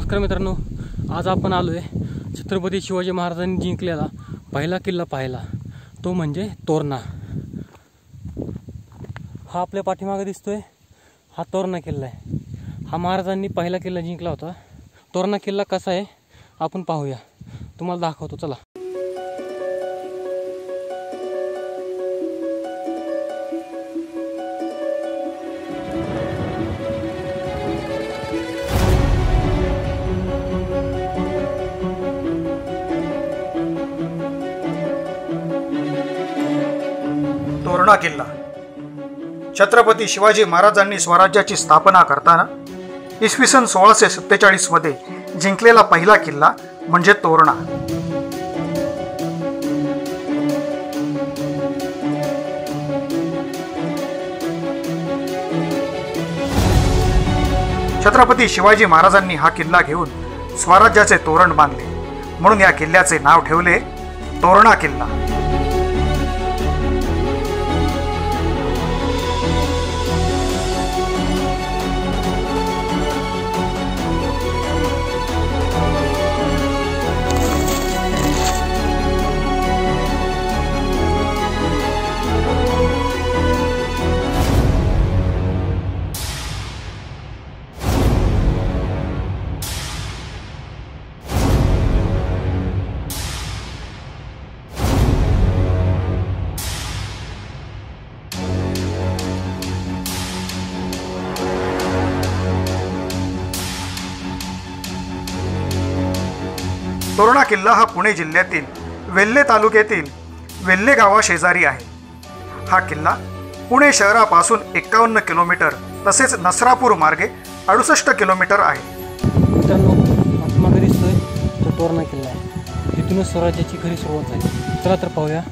नमस्कार मित्रांनो, आज आपण आलोय छत्रपती शिवाजी महाराजांनी जिंकलेला पहिला किल्ला पाहायला, तो म्हणजे तोरणा। हा आपल्या पाठीमागे दिसतोय, हा तोरणा किल्ला आहे। हा महाराजांनी पहिला किल्ला जिंकला होता। तोरणा किल्ला कसा आहे आपण पाहूया, तुम्हाला दाखवतो चला। तोरणा किल्ला छत्रपती शिवाजी महाराजांनी स्वराज्याची स्थापना करताना इसवी सन 1647 मध्ये जिंकलेला पहिला किल्ला म्हणजे तोरणा। छत्रपती शिवाजी महाराजांनी हा किल्ला घेऊन स्वराज्याचे तोरण बांधले, म्हणून या किल्ल्याचे नाव ठेवले तोरणा किल्ला। तोरणा किल्ला हा पुणे जिल्ह्यातील वेल्हे तालुक्यातील वेल्हे गावाशेजारी आहे। हा किल्ला पुणे शहरापासून 51 किलोमीटर तसेच नसरापूर मार्गे 68 किलोमीटर आहे। मित्रांनो, पाठीमागे दिसतोय तो तोरणा किल्ला आहे। इथूनच स्वराज्याची खरी सुरुवात झाली। चला तर पाहूया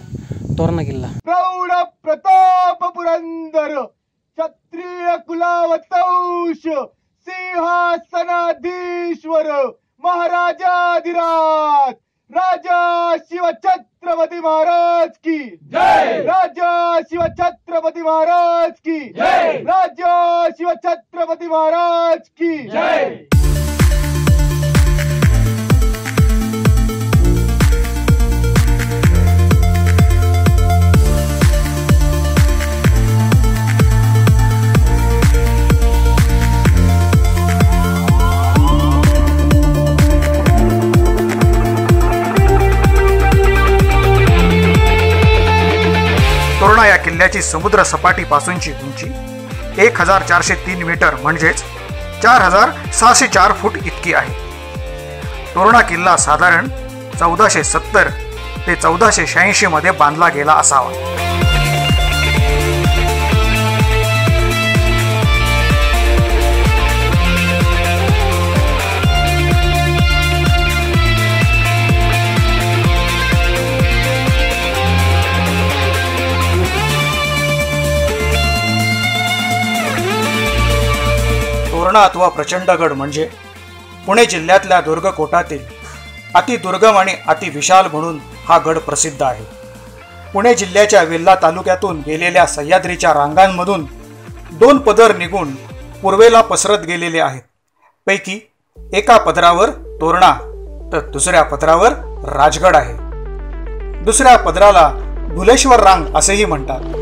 तोरणा किल्ला। प्रौढ प्रताप पुरंदर क्षत्रिय कुलावतंश सिंहासनाधीश्वर महाराजाधिराज राजा शिव छत्रपती महाराज की जय। राजा शिव छत्रपती महाराज की जय। राजा शिव छत्रपती महाराज की जय। तोरणा या किल्ल्याची समुद्र सपाटीपासूनची उंची 1403 मीटर म्हणजेच 4604 फूट इतकी आहे। तोरणा किल्ला साधारण 1470 ते 1486 मध्ये बांधला गेला असावा। तोरणा अथवा प्रचंडगड म्हणजे पुणे जिल्ह्यातल्या दुर्गकोटातील अतिदुर्गम आणि अतिविशाल म्हणून हा गड प्रसिद्ध आहे। पुणे जिल्ह्याच्या वेल्हा तालुक्यातून गेलेल्या सह्याद्रीच्या रांगांमधून 2 पदर निघून पूर्वेला पसरत गेलेले आहेत। पैकी एका पदरावर तोरणा तर दुसऱ्या पदरावर राजगड आहे। दुसऱ्या पदराला भुलेश्वर रांग असेही म्हणतात।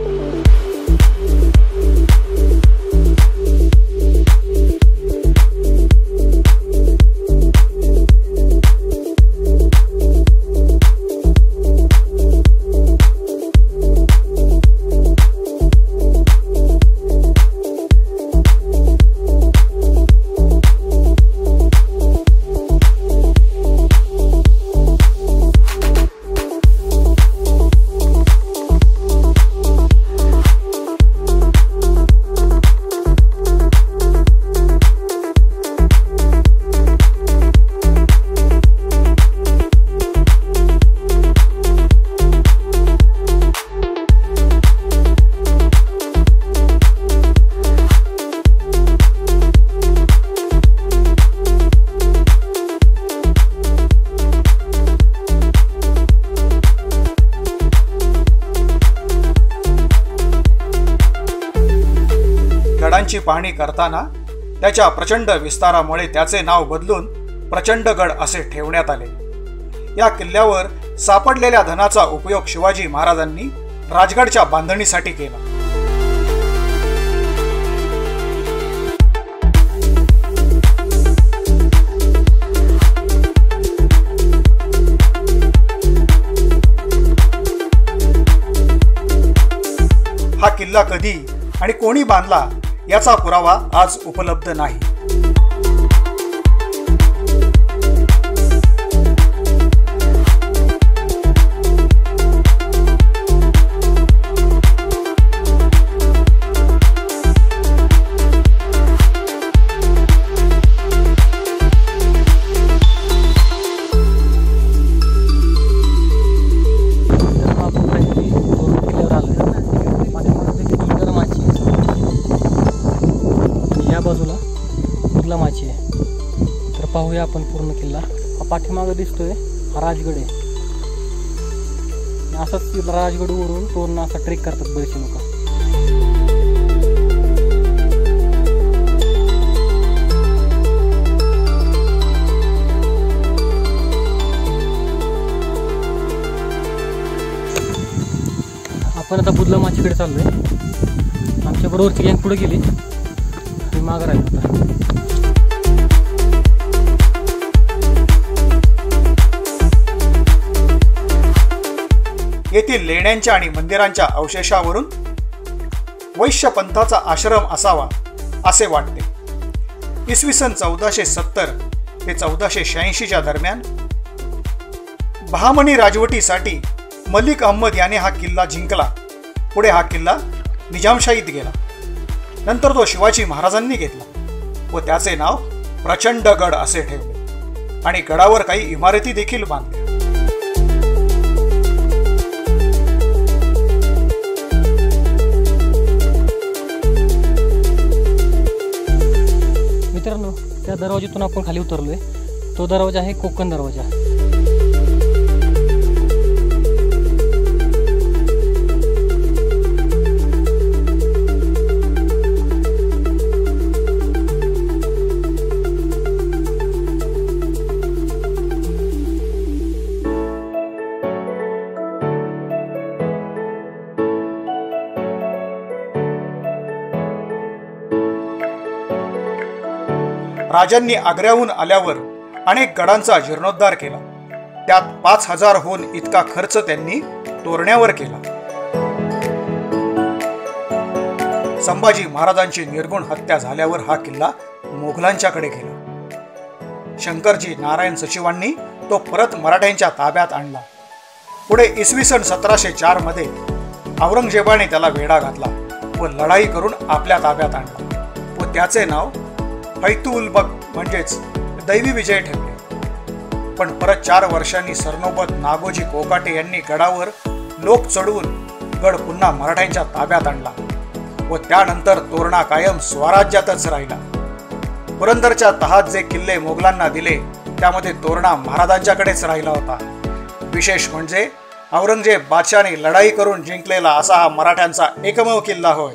गडांची पाहणी करताना त्याच्या प्रचंड विस्तारामुळे त्याचे नाव बदलून प्रचंडगड असे ठेवण्यात आले. या किल्ल्यावर सापडलेल्या धनाचा उपयोग शिवाजी महाराजांनी राजगडच्या बांधणीसाठी केला. हा किल्ला कधी आणि कोणी बांधला याचा पुरावा आज उपलब्ध नाही. बाजूला कुर्ला माची आहे. तर पाहूया आपण पूर्ण किल्ला. हा पाठीमागं दिसतोय हा राजगड आहे. असाच राजगडवरून तोरणा असा ट्रेक करतात बरेचसे लोक. आपण आता बुदला माचीकडे चाललोय. आमच्या बरोबरची गँग पुढे गेली, माग राहिलो होता. येथील लेण्यांच्या आणि मंदिरांच्या अवशेषावरून वैश्य पंथाचा आश्रम असावा असे वाटते. इसवी सन 1470 ते 1486च्या दरम्यान बहामनी राजवटीसाठी मलिक अहमद याने हा किल्ला जिंकला. पुढे हा किल्ला निजामशाहीत गेला. नंतर तो शिवाजी महाराजांनी घेतला व त्याचे नाव प्रचंडगड असे ठेवले आणि गडावर काही इमारती देखील बांधल्या. मित्रांनो, त्या दरवाजातून आपण खाली उतरलोय. तो दरवाजा आहे कोकण दरवाजा. राजांनी आग्र्याहून आल्यावर अनेक गडांचा जीर्णोद्धार केला. त्यात 5000 होन इतका खर्च त्यांनी तोरण्यावर केला. संभाजी महाराजांची निर्गुण हत्या झाल्यावर हा किल्ला मोगलांच्याकडे गेला. शंकरजी नारायण सचिवांनी तो परत मराठ्यांच्या ताब्यात आणला. पुढे इसवी सन 1704 मध्ये औरंगजेबाने त्याला वेढा घातला व लढाई करून आपल्या ताब्यात आणला व त्याचे नाव फैतुलबक म्हणजेच दैवी विजय ठेवले. पण परत 4 वर्षांनी सरनोबत नागोजी कोकाटे यांनी गडावर लोक चढवून गड पुन्हा मराठ्यांच्या ताब्यात आणला व त्यानंतर तोरणा कायम स्वराज्यातच राहिला. पुरंदरच्या तहात जे किल्ले मोगलांना दिले त्यामध्ये तोरणा महाराजांच्याकडेच राहिला होता. विशेष म्हणजे औरंगजेब बादशाने लढाई करून जिंकलेला असा हा मराठ्यांचा एकमेव किल्ला होय.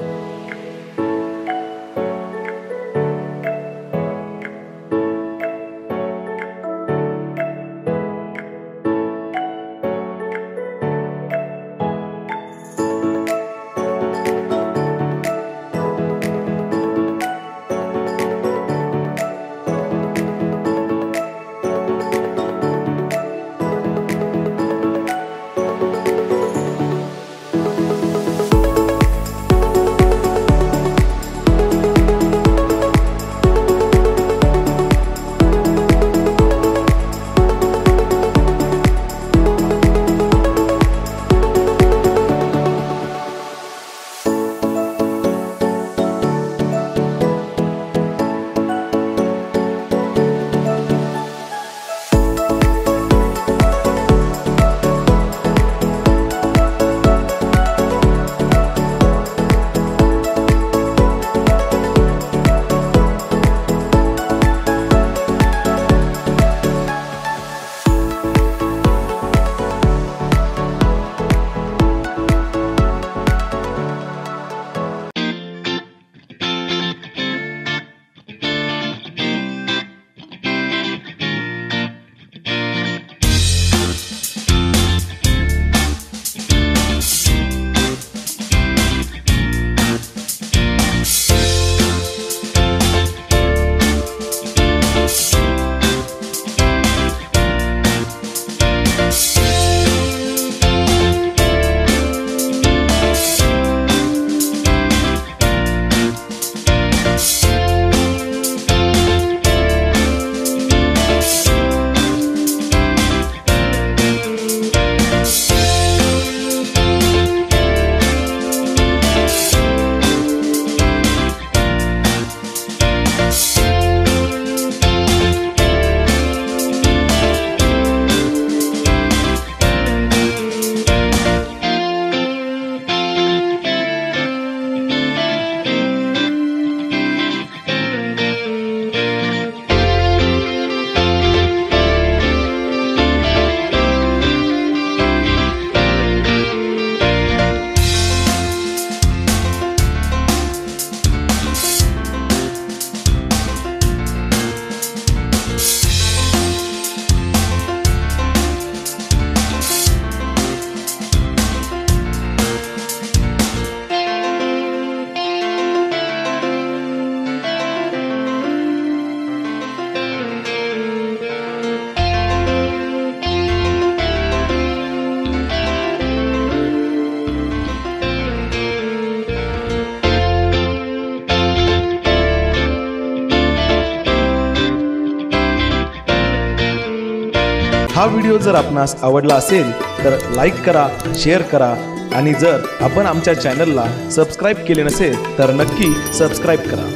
हा व्हिडिओ जर आपणास आवडला असेल तर लाईक करा, शेअर करा आणि जर आपण आमच्या चॅनलला सबस्क्राईब केले नसेल तर नक्की सबस्क्राईब करा.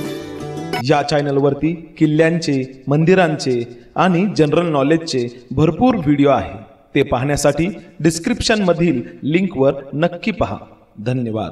या चॅनलवरती किल्ल्यांचे, मंदिरांचे आणि जनरल नॉलेजचे भरपूर व्हिडिओ आहे. ते पाहण्यासाठी डिस्क्रिप्शनमधील लिंकवर नक्की पहा. धन्यवाद.